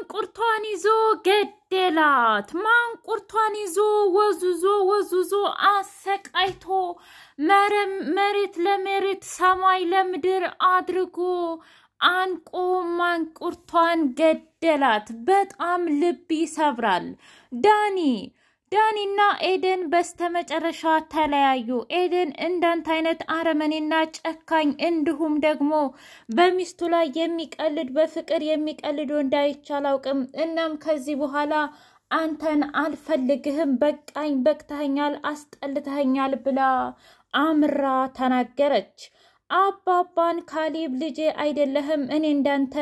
ማንቁርቷን ይዞ ገደላት ማንቁርቷን ይዞ ወዙዞ አሰቃይቶ መሬት ለመሬት ሰማይ ለምድር አድርጎ አንቆ ማንቁርቷን ገደላት በጣም ልብ ይሰብራል ዳኒና ኤደን በስተመጨረሻ ተለያዩ ኤደን እንዳንተ አይነት አረመኔና ጨካኝ እንዲሁም ደግሞ በሚስቱ ላይ የሚቀልድ በፍቅር የሚቀልድ እንዳይቻላውቅም እናም ከዚህ በኋላ አንተን አልፈልግህም በቃኝ በቅተኛል አስጠልተኛል ብላ አምራ ተናገረች አባባን ካሌብ ልጄ አይደለህም እኔ እንዳንተ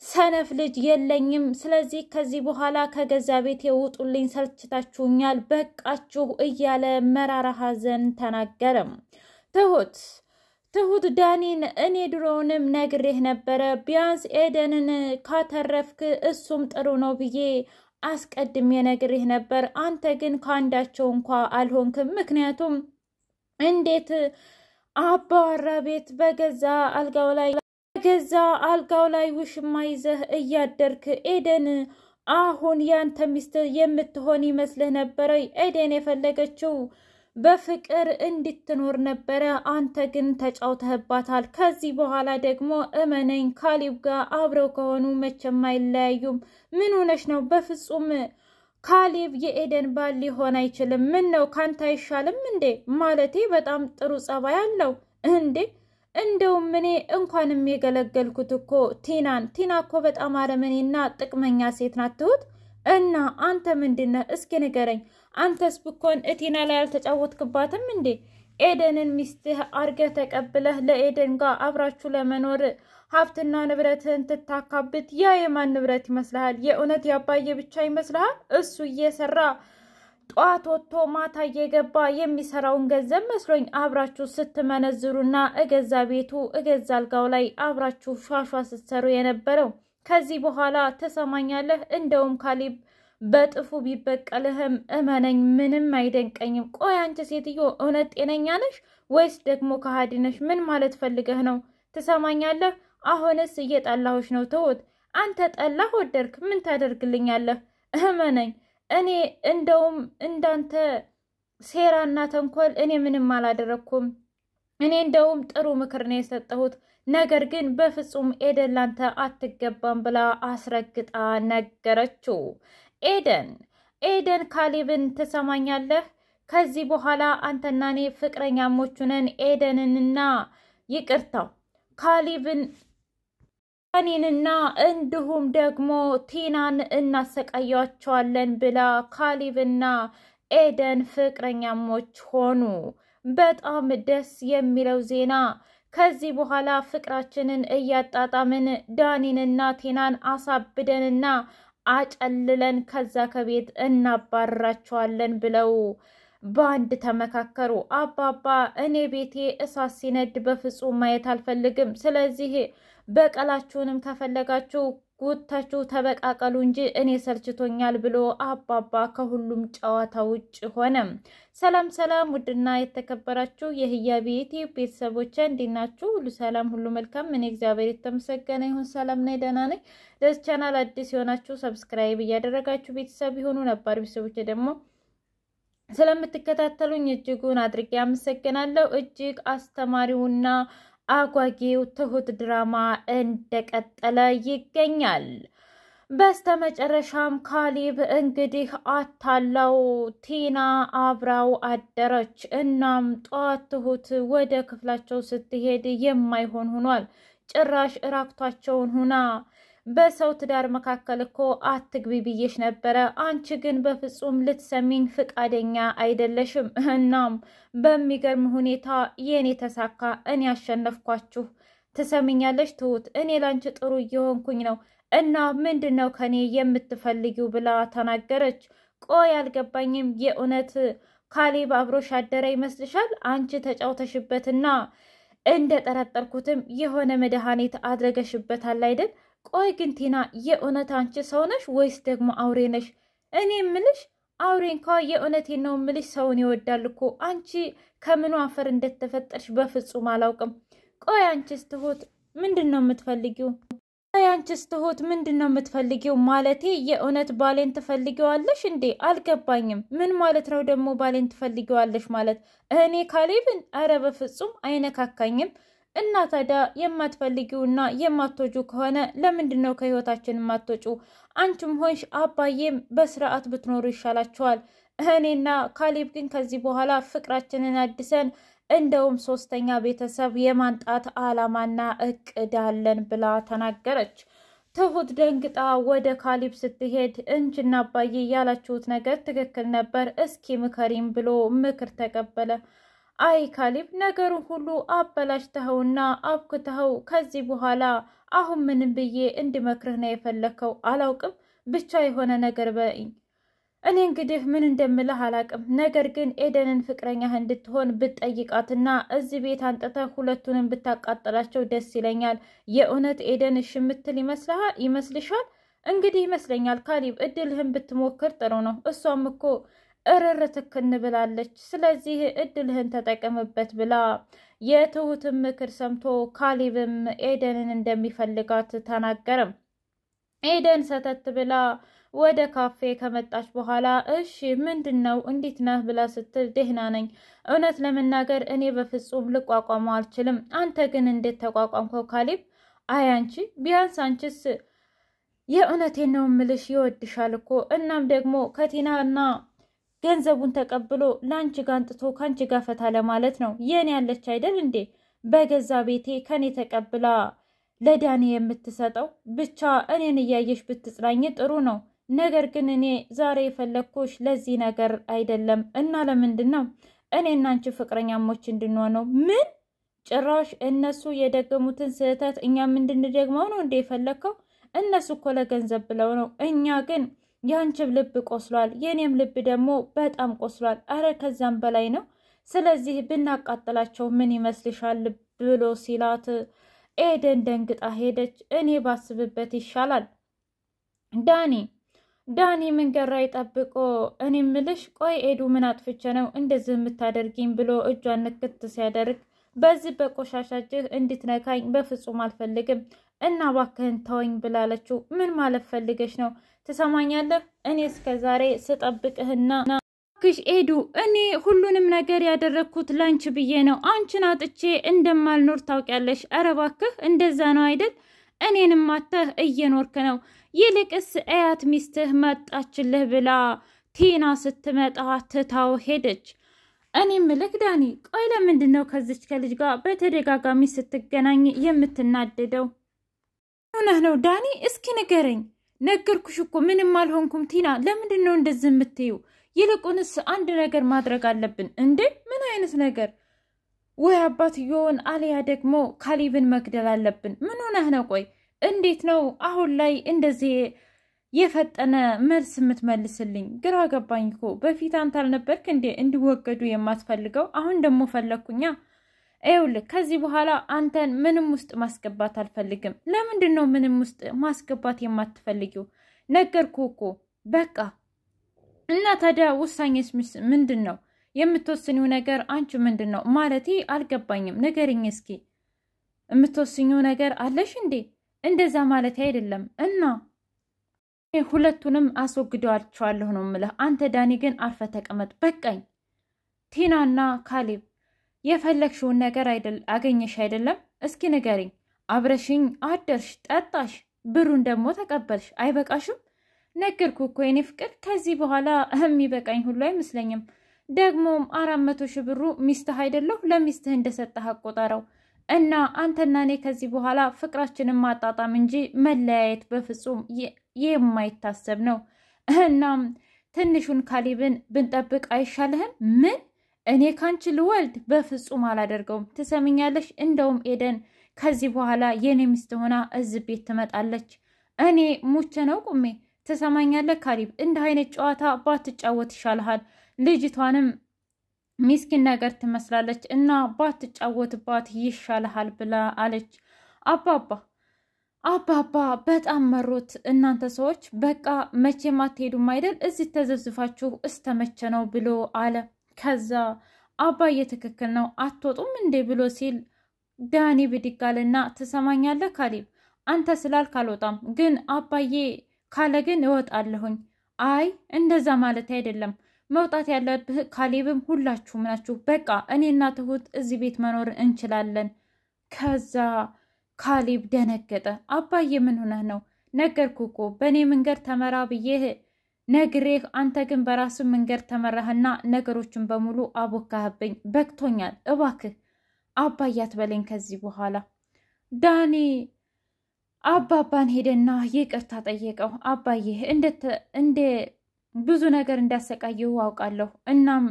ሰነፍ ልጅ የለኝም ስለዚህ ከዚህ በኋላ ከገዛ ቤት የውጡልኝ ሰልችታችሁኛል በቃችሁ እያለ መራራ ሐዘን ተናገረም ትሁት ዳኒን እኔ ድሮውንም ነግሬህ ነበረ ቢያንስ ኤደንን ካተረፍክ እሱም ጥሩ ነው ብዬ አስቀድሜ ነግሬህ ነበር አንተ ግን ካንዳቸው እንኳን አልሆንክም ምክንያቱም እንዴት አባወራ ቤት በገዛ አልጋው ላይ ውሽማ ይዘህ እያደርክ ኤደን አሁን ያንተ ሚስት የምትሆን ይመስልህ ነበር ኤደን የፈለገችው በፍቅር እንድትኖር ነበር አንተ ግን ተጫውተህባታል ከዚህ በኋላ ደግሞ እመነኝ ካሌብ ጋር አብረው ከሆኑ መቼም አይለያዩም ምን ሆነሽ ነው በፍጹም ካሌብ የኤደን ባል ሊሆን አይችልም ምን ነው ካንተ አይሻልም እንዴ ማለቴ በጣም ጥሩ ጸባይ አለው እንዴ እንደውም እኔ እንኳንም የገለገልኩት እኮ ቲና እኮ በጣም አረመኔና ጥቅመኛ ሴት ናት እና አንተ ምንድነህ እስኪ ንገረኝ አንተስ ብኮን ቲና ላይ አልተጫወትክባትም እንዴ ኤደንን ሚስትህ አርገህ ተቀብለህ ለኤደን ጋር አብራችሁ ለመኖር ሀብትና ንብረትን ትታካብት ያ የማን ንብረት ይመስልሃል የእውነት ያባዬ ብቻ ይመስልሃል እሱ እየሰራ ጧት ወጥቶ ማታ እየገባ የሚሰራውን ገንዘብ መስሎኝ አብራችሁ ስትመነዝሩና እገዛ ቤቱ እገዛ አልጋው ላይ አብራችሁ ሻሻ ስትሰሩ የነበረው ከዚህ በኋላ ተሰማኛለህ እንደውም ካሌብ በጥፉ ቢበቀልህም እመነኝ ምንም አይደንቀኝም ቆይ አንቺ ሴትዮ እውነት ጤነኛ ነሽ ወይስ ደግሞ ከሃዲ ነሽ ምን ማለት ፈልገህ ነው ተሰማኛለህ አሁንስ እየጣላሁሽ ነው ትሁት አንተ ጠላህ ወደርክ ምን ታደርግልኛለህ እመነኝ እኔ እንደውም እንዳንተ ሴራና ተንኮል እኔ ምንም አላደረኩም እኔ እንደውም ጥሩ ምክር ነው የሰጠሁት ነገር ግን በፍጹም ኤደን ላንተ አትገባም ብላ አስረግጣ ነገረችው ኤደን ካሌብን ተሰማኛለህ ከዚህ በኋላ አንተና እኔ ፍቅረኛሞች ነን ኤደንንና ይቅርታው ካሌብን ዳኒንና እንዲሁም ደግሞ ቲናን እናሰቃያቸዋለን ብላ ካሌብና ኤደን ፍቅረኛሞች ሆኑ በጣም ደስ የሚለው ዜና ከዚህ በኋላ ፍቅራችንን እያጣጣምን ዳኒንና ቲናን አሳብደንና አጨልለን ከዛ ከቤት እናባረራቸዋለን ብለው ባንድ ተመካከሩ አባባ እኔ ቤቴ እሳት ሲነድ በፍጹም ማየት አልፈልግም ስለዚህ በቀላችሁንም ከፈለጋችሁ ጉታችሁ ተበቃቀሉ እንጂ እኔ ሰልችቶኛል ብሎ አባባ ከሁሉም ጨዋታ ውጭ ሆነ ሰላም ውድና የተከበራችሁ የህያ ቤቴ ቤተሰቦች እንዲናችሁ ሁሉ ሰላም ሁሉ መልካም እኔ እግዚአብሔር የተመሰገነ ይሁን ሰላም ነኝ ደህና ነኝ ለዚህ ቻናል አዲስ ሆናችሁ ሰብስክራይብ እያደረጋችሁ ቤተሰብ ይሁኑ ነባር ቤተሰቦች ደግሞ ስለምትከታተሉኝ እጅጉን አድርጌ አመሰግናለሁ እጅግ አስተማሪውና አጓጊው ትሁት ድራማ እንደቀጠለ ይገኛል በስተመጨረሻም ካሌብ እንግዲህ አታላው ቲና አብራው አደረች እናም ጧት ትሁት ወደ ክፍላቸው ስትሄድ የማይሆን ሆኗል ጭራሽ እራክቷቸውን ሆና በሰው ትዳር መካከል እኮ አትግቢ ብዬሽ ነበረ አንቺ ግን በፍጹም ልትሰሚኝ ፍቃደኛ አይደለሽም እናም በሚገርም ሁኔታ የኔ ተሳካ እኔ አሸነፍኳችሁ ትሰሚኛለሽ ትሁት እኔ ላንቺ ጥሩ እየሆንኩኝ ነው እና ምንድነው ከኔ የምትፈልጊው ብላ ተናገረች ቆይ አልገባኝም የእውነት ካሌብ አብሮሽ አደረ ይመስልሻል አንቺ ተጫውተሽበትና እንደጠረጠርኩትም የሆነ መድኃኒት አድርገሽበታል አይደል ቆይ ግን ቲና የእውነት አንቺ ሰው ነሽ ወይስ ደግሞ አውሬ ነሽ እኔ ምልሽ አውሬ እንኳን የእውነቴን ነው ምልሽ ሰውን ይወዳል እኮ አንቺ ከምኑ አፈር እንደተፈጠርሽ በፍጹም አላውቅም ቆይ አንቺስ ትሁት ምንድነው የምትፈልጊው ያንቺስ ትሁት ምንድነው የምትፈልጊው? ማለቴ የእውነት ባሌን ትፈልጊዋለሽ እንዴ? አልገባኝም። ምን ማለት ነው ደግሞ ባሌን ትፈልጊዋለሽ ማለት? እኔ ካሌብን? ኧረ በፍጹም አይነካካኝም። እና ታዲያ የማትፈልጊውና የማትወጁ ከሆነ ለምንድን ነው ከህይወታችን የማትወጩ? አንቺም ሆንሽ አባዬም በስርዓት ብትኖሩ ይሻላችኋል። እኔና ካሌብ ግን ከዚህ በኋላ ፍቅራችንን አድሰን እንደውም ሶስተኛ ቤተሰብ የማንጣት አላማና እቅድ አለን ብላ ተናገረች። ትሁት ደንግጣ ወደ ካሌብ ስትሄድ እንጅና አባዬ ያላችሁት ነገር ትክክል ነበር፣ እስኪ ምከሪም ብሎ ምክር ተቀበለ። አይ ካሌብ ነገሩን ሁሉ አበላሽተኸውና አብክተኸው ከዚህ በኋላ አሁን ምንም ብዬ እንድመክርህ ነው የፈለከው? አላውቅም፣ ብቻ የሆነ ነገር በይኝ። እኔ እንግዲህ ምን እንደምልህ አላቅም። ነገር ግን ኤደንን ፍቅረኛህ እንድትሆን ብትጠይቃትና እዚህ ቤት አንጥተህ ሁለቱንም ብታቃጥላቸው ደስ ይለኛል። የእውነት ኤደን እሺ የምትል ይመስልሻል? እንግዲህ ይመስለኛል ካሌብ፣ እድልህን ብትሞክር ጥሩ ነው። እሷም እኮ እርር ትክን ብላለች። ስለዚህ እድልህን ተጠቀምበት ብላ የትሁትን ምክር ሰምቶ ካሌብም ኤደንን እንደሚፈልጋት ተናገረም። ኤደን ሰተት ብላ ወደ ካፌ ከመጣች በኋላ እሺ ምንድነው እንዴት ነህ ብላ ስትል ደህና ነኝ፣ እውነት ለመናገር እኔ በፍጹም ልቋቋመው አልችልም። አንተ ግን እንዴት ተቋቋምከው ካሌብ? አይ አንቺ ቢያንስ አንቺስ የእውነቴን ነው ምልሽ ይወድሻል እኮ። እናም ደግሞ ከቲናና ገንዘቡን ተቀብሎ ላንቺ ጋር አንጥቶ ካንቺ ጋር ፈታ ለማለት ነው። የኔ ያለች አይደል እንዴ በገዛ ቤቴ ከኔ ተቀብላ ለዳኒ የምትሰጠው። ብቻ እኔን እያየሽ ብትጽናኝ ጥሩ ነው። ነገር ግን እኔ ዛሬ የፈለግኩሽ ለዚህ ነገር አይደለም። እና ለምንድን ነው እኔና አንቺ ፍቅረኛሞች እንድንሆነው? ምን ጭራሽ እነሱ የደገሙትን ስህተት እኛም እንድንደግመው ነው እንዴ የፈለግከው? እነሱ እኮ ለገንዘብ ብለው ነው። እኛ ግን ያንቺም ልብ ቆስሏል፣ የኔም ልብ ደግሞ በጣም ቆስሏል። አረ ከዛም በላይ ነው። ስለዚህ ብናቃጥላቸው ምን ይመስልሻል ብሎ ሲላት ኤደን ደንግጣ ሄደች። እኔ ባስብበት ይሻላል። ዳኒ መንገድ ላይ ጠብቆ እኔ ምልሽ ቆይ ኤዱ ምን አጥፍቼ ነው እንደዚህ የምታደርጊኝ ብሎ እጇን ንክት ሲያደርግ በዚህ በቆሻሻ እጅህ እንድትነካኝ በፍጹም አልፈልግም እና እባክህን ተወኝ ብላለችው። ምን ማለት ፈልገሽ ነው? ትሰማኛለህ? እኔ እስከዛሬ ስጠብቅህና ክሽ ኤዱ እኔ ሁሉንም ነገር ያደረግኩት ላንቺ ብዬ ነው። አንቺን አጥቼ እንደማልኖር ታውቂያለሽ። ኧረ እባክህ እንደዛ ነው አይደል? እኔንም ማተህ እየኖርክ ነው። ይልቅስ አያት ሚስትህ መጣችልህ ብላ ቲና ስትመጣ ትታው ሄደች። እኔ ምልክ ዳኒ ቆይ ለምንድን ነው ከዚች ከልጅ ጋር በተደጋጋሚ ስትገናኝ የምትናደደው? ሆነህ ነው ዳኒ? እስኪ ንገረኝ። ነገርኩሽ እኮ ምንም አልሆንኩም ቲና። ለምንድን ነው እንደዚህ የምትዩ? ይልቁንስ አንድ ነገር ማድረግ አለብን። እንዴ ምን አይነት ነገር? ወይ አባትየውን አለያ ደግሞ ካሌብን መግደል አለብን። ምን ሆነህ ነው? ቆይ እንዴት ነው አሁን ላይ እንደዚህ የፈጠነ መልስ የምትመልስልኝ? ግራ ገባኝ እኮ። በፊት አንተ አልነበርክ እንዴ እንዲወገዱ የማትፈልገው? አሁን ደግሞ ፈለኩኛ። ይኸውልህ ከዚህ በኋላ አንተን ምንም ውስጥ ማስገባት አልፈልግም። ለምንድን ነው ምንም ውስጥ ማስገባት የማትፈልጊው? ነገርኩ እኮ በቃ። እና ታዲያ ውሳኔስ ምንድን ነው? የምትወስኒው ነገር አንቺ ምንድን ነው? ማለቴ አልገባኝም። ንገሪኝ እስኪ። የምትወስኒው ነገር አለሽ እንዴ? እንደዛ ማለቴ አይደለም። እና ሁለቱንም አስወግደዋቸዋለሁ ነው የምልህ። አንተ ዳኒ ግን አርፈ ተቀመጥ። በቃኝ። ቲናና ካሌብ የፈለግሽውን ነገር አገኘሽ አይደለም? እስኪ ንገሪኝ። አብረሽኝ አደርሽ፣ ጠጣሽ፣ ብሩን ደግሞ ተቀበልሽ። አይበቃሽም? ነገርኩ እኮ የኔ ፍቅር። ከዚህ በኋላ የሚበቃኝ ሁሉ አይመስለኝም። ደግሞም 400 ሺህ ብሩ ሚስትህ አይደለሁ? ለሚስትህ እንደሰጠህ አቆጣረው። እና አንተና እኔ ከዚህ በኋላ ፍቅራችንን ማጣጣም እንጂ መለያየት በፍጹም የማይታሰብ ነው። እናም ትንሹን ካሌብን ብንጠብቅ አይሻልህም? ምን? እኔ ካንቺ ልወልድ በፍጹም አላደርገውም። ትሰምኛለሽ? እንደውም ኤደን ከዚህ በኋላ የኔ ሚስት ሆና እዚህ ቤት ትመጣለች። እኔ ሙቼ ነው ቁሜ። ትሰማኛለህ ካሌብ? እንደ አይነት ጨዋታ ባትጫወት ይሻልሃል። ልጅቷንም ሚስኪን ነገር ትመስላለች እና ባትጫወትባት ይሻልሃል ብላ አለች። አባባ በጣም መሮት። እናንተ ሰዎች በቃ መቼም አትሄዱም አይደል? እዚህ ተዘዝፋችሁ እስተመቼ ነው ብሎ አለ። ከዛ አባዬ ትክክል ነው አትወጡም እንዴ ብሎ ሲል ዳኒ ብድግ አለና ትሰማኛለህ ካሌብ? አንተ ስላልክ አልወጣም ግን አባዬ ካለ ግን እወጣለሁኝ አይ እንደዛ ማለት አይደለም መውጣት ያለብህ ካሌብም ሁላችሁም ናችሁ በቃ እኔና ትሁት እዚህ ቤት መኖር እንችላለን ከዛ ካሌብ ደነገጠ አባዬ ምን ሆነህ ነው ነገርኩህ እኮ በእኔ መንገድ ተመራ ብዬህ ነግሬህ አንተ ግን በራስህ መንገድ ተመራህና ነገሮችን በሙሉ አቦካህብኝ በቅቶኛል እባክህ አባዬ አትበለኝ ከዚህ በኋላ ዳኒ አባባን ሄደና ይቅርታ ጠየቀው አባዬ እንደ ብዙ ነገር እንዳሰቃየው አውቃለሁ እናም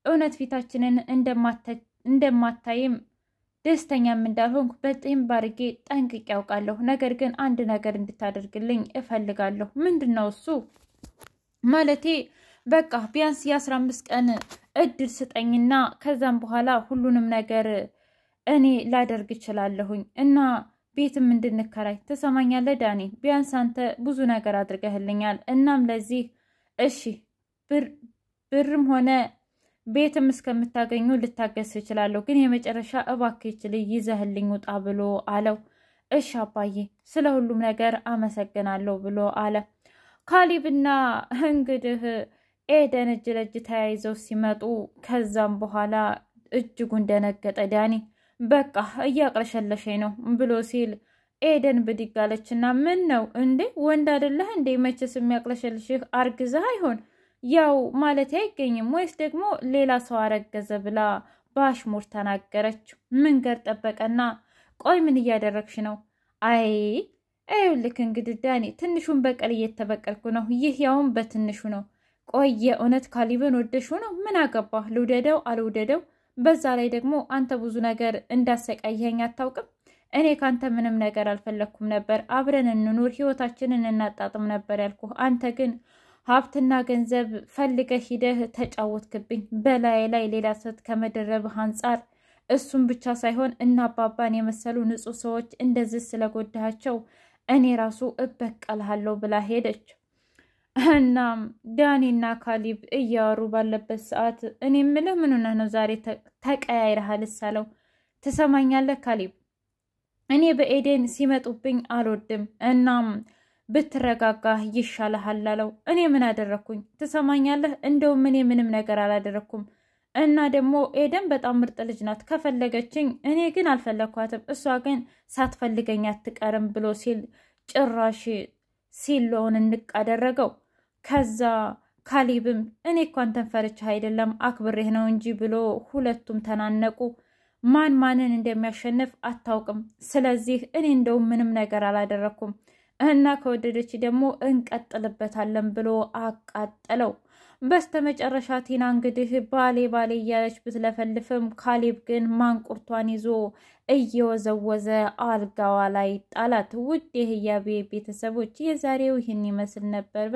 እውነት ፊታችንን እንደማታይም ደስተኛም እንዳልሆንኩ በጣም ባርጌ ጠንቅቄ ያውቃለሁ ነገር ግን አንድ ነገር እንድታደርግልኝ እፈልጋለሁ ምንድነው እሱ ማለቴ በቃ ቢያንስ የ15 ቀን እድል ስጠኝና ከዛም በኋላ ሁሉንም ነገር እኔ ላደርግ እችላለሁኝ እና ቤትም እንድንከራይ ተሰማኛለህ ዳኒ ቢያንስ አንተ ብዙ ነገር አድርገህልኛል እናም ለዚህ እሺ ብርም ሆነ ቤትም እስከምታገኙ ልታገስ እችላለሁ ግን የመጨረሻ እባክህ ልጅ ይዘህልኝ ውጣ ብሎ አለው እሺ አባዬ ስለ ሁሉም ነገር አመሰግናለሁ ብሎ አለ ካሌብና እንግዲህ ኤደን እጅ ለእጅ ተያይዘው ሲመጡ ከዛም በኋላ እጅጉን ደነገጠ ዳኒ በቃ እያቅለሸለሸኝ ነው ብሎ ሲል ኤደን ብድግ አለችና ምን ነው እንዴ ወንድ አይደለህ እንዴ መቼስ የሚያቅለሸልሽህ አርግዘህ አይሆን ያው ማለት አይገኝም ወይስ ደግሞ ሌላ ሰው አረገዘ ብላ ባሽሙር ተናገረች መንገር ጠበቀና ቆይ ምን እያደረግሽ ነው አይ አይልክ እንግዲህ ዳኒ ትንሹን በቀል እየተበቀልኩ ነው ይህ ያውን በትንሹ ነው ቆየ እውነት ካሌብን ወደሽው ነው ምን አገባህ ልውደደው አልውደደው በዛ ላይ ደግሞ አንተ ብዙ ነገር እንዳሰቃየኸኝ አታውቅም እኔ ካንተ ምንም ነገር አልፈለኩም ነበር አብረን እንኑር ህይወታችንን እናጣጥም ነበር ያልኩህ አንተ ግን ሀብትና ገንዘብ ፈልገህ ሂደህ ተጫወትክብኝ በላይ ላይ ሌላ ሰት ከመደረብህ አንፃር እሱም ብቻ ሳይሆን እና አባባን የመሰሉ ንጹህ ሰዎች እንደዚህ ስለጎዳቸው እኔ ራሱ እበቀልሃለሁ ብላ ሄደች እናም ዳኒና ካሌብ እያወሩ ባለበት ሰዓት እኔ ምልህ ምን ሆነህ ነው ዛሬ ተቀያይረሃል ሳለው ትሰማኛለህ ካሌብ እኔ በኤደን ሲመጡብኝ አልወድም እናም ብትረጋጋ ይሻልሃል አለው እኔ ምን አደረኩኝ ትሰማኛለህ እንደውም እኔ ምንም ነገር አላደረኩም እና ደግሞ ኤደን በጣም ምርጥ ልጅ ናት ከፈለገችኝ እኔ ግን አልፈለኳትም እሷ ግን ሳትፈልገኝ አትቀርም ብሎ ሲል ጭራሽ ሲሎን እንቅ አደረገው ከዛ ካሌብም እኔ እኮ አንተን ፈርቼህ አይደለም አክብሬህ ነው እንጂ ብሎ ሁለቱም ተናነቁ ማን ማንን እንደሚያሸንፍ አታውቅም ስለዚህ እኔ እንደውም ምንም ነገር አላደረኩም እና ከወደደች ደግሞ እንቀጥልበታለን ብሎ አቃጠለው በስተመጨረሻ ቲና እንግዲህ ባሌ እያለች ብትለፈልፍም ካሌብ ግን ማንቁርቷን ይዞ እየወዘወዘ አልጋዋ ላይ ጣላት ውድ የህያቤ ቤተሰቦች የዛሬው ይህን ይመስል ነበር